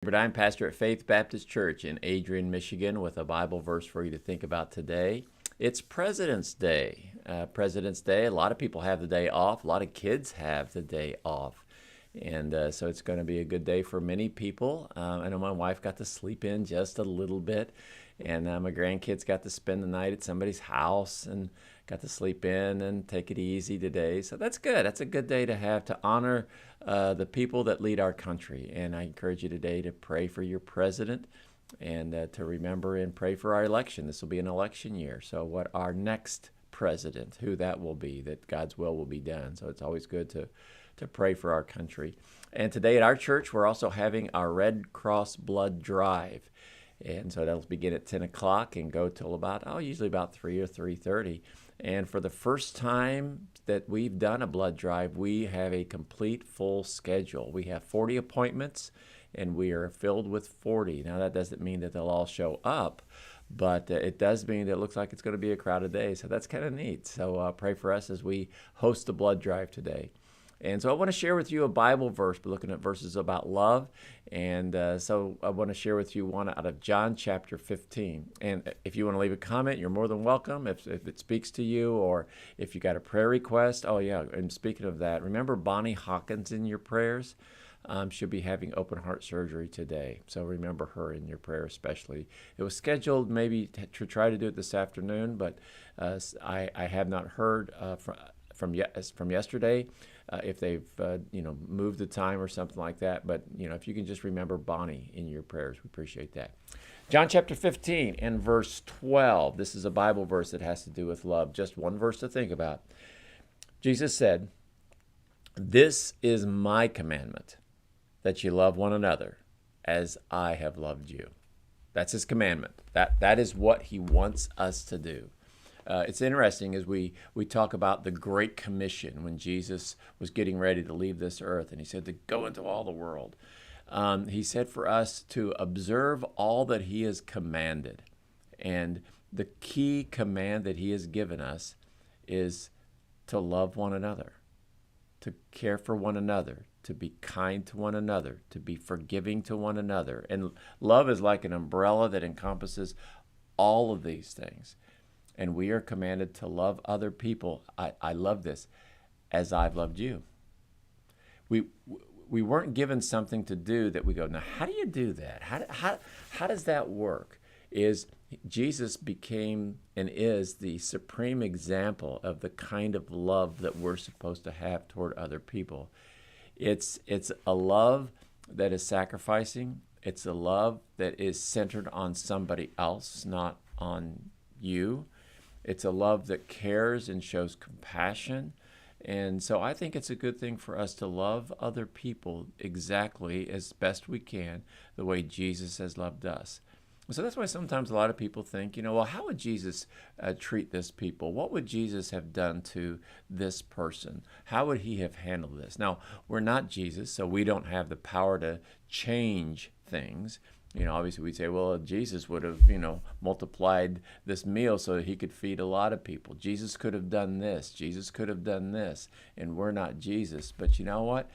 Burdine, pastor at Faith Baptist Church in Adrian, Michigan, with a Bible verse for you to think about today. It's President's Day. President's Day, a lot of people have the day off. A lot of kids have the day off. And so it's going to be a good day for many people. I know my wife got to sleep in just a little bit, and my grandkids got to spend the night at somebody's house and got to sleep in and take it easy today. So that's good. That's a good day to have to honor the people that lead our country. And I encourage you today to pray for your president and to remember and pray for our election. This will be an election year. So what our next president, who that will be, that God's will be done. So it's always good to pray for our country. And today at our church, we're also having our Red Cross Blood Drive. And so that'll begin at 10 o'clock and go till usually about 3 or 3:30. And for the first time that we've done a blood drive, we have a complete full schedule. We have 40 appointments, and we are filled with 40. Now, that doesn't mean that they'll all show up, but it does mean that it looks like it's going to be a crowded day. So that's kind of neat. So pray for us as we host the blood drive today. And so I want to share with you a Bible verse. We're looking at verses about love. And so I want to share with you one out of John chapter 15. And if you want to leave a comment, you're more than welcome if it speaks to you, or if you got a prayer request. Oh, yeah. And speaking of that, remember Bonnie Hawkins in your prayers? She'll be having open heart surgery today. So remember her in your prayer especially. It was scheduled maybe to try to do it this afternoon, but I have not heard from yesterday if they've moved the time or something like that. But if you can just remember Bonnie in your prayers, we appreciate that. John chapter 15 and verse 12. This is a Bible verse that has to do with love. Just one verse to think about. Jesus said, "This is my commandment, that you love one another as I have loved you." That's his commandment. That is what he wants us to do. It's interesting as we talk about the Great Commission when Jesus was getting ready to leave this earth, and he said to go into all the world. He said for us to observe all that he has commanded. And the key command that he has given us is to love one another, to care for one another, to be kind to one another, to be forgiving to one another. And love is like an umbrella that encompasses all of these things. And we are commanded to love other people. I love this, as I've loved you. We weren't given something to do that we go, now how do you do that? How does that work? Jesus became and is the supreme example of the kind of love that we're supposed to have toward other people. It's a love that is sacrificing. It's a love that is centered on somebody else, not on you. It's a love that cares and shows compassion. And so I think it's a good thing for us to love other people exactly as best we can, the way Jesus has loved us. So that's why sometimes a lot of people think, well, how would Jesus treat this people? What would Jesus have done to this person? How would he have handled this? Now, we're not Jesus, so we don't have the power to change things. Obviously we'd say, well, Jesus would have, multiplied this meal so that he could feed a lot of people. Jesus could have done this. Jesus could have done this. And we're not Jesus. But you know what?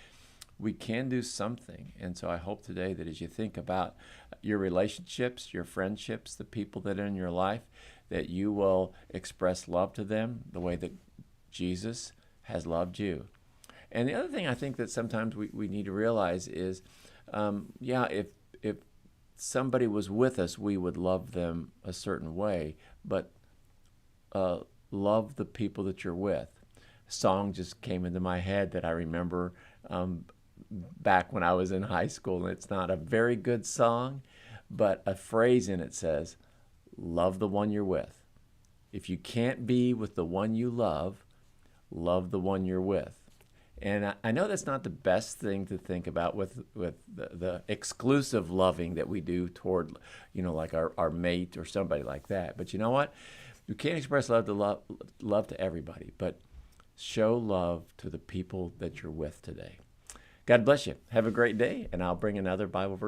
We can do something. And so I hope today that as you think about your relationships, your friendships, the people that are in your life, that you will express love to them the way that Jesus has loved you. And the other thing I think that sometimes we need to realize is, if somebody was with us, we would love them a certain way, but love the people that you're with. A song just came into my head that I remember back when I was in high school, and it's not a very good song, but a phrase in it says, love the one you're with. If you can't be with the one you love the one you're with. And I know that's not the best thing to think about with the exclusive loving that we do toward, like our mate or somebody like that. But you know what? You can't express love to everybody, but show love to the people that you're with today. God bless you. Have a great day, and I'll bring another Bible verse.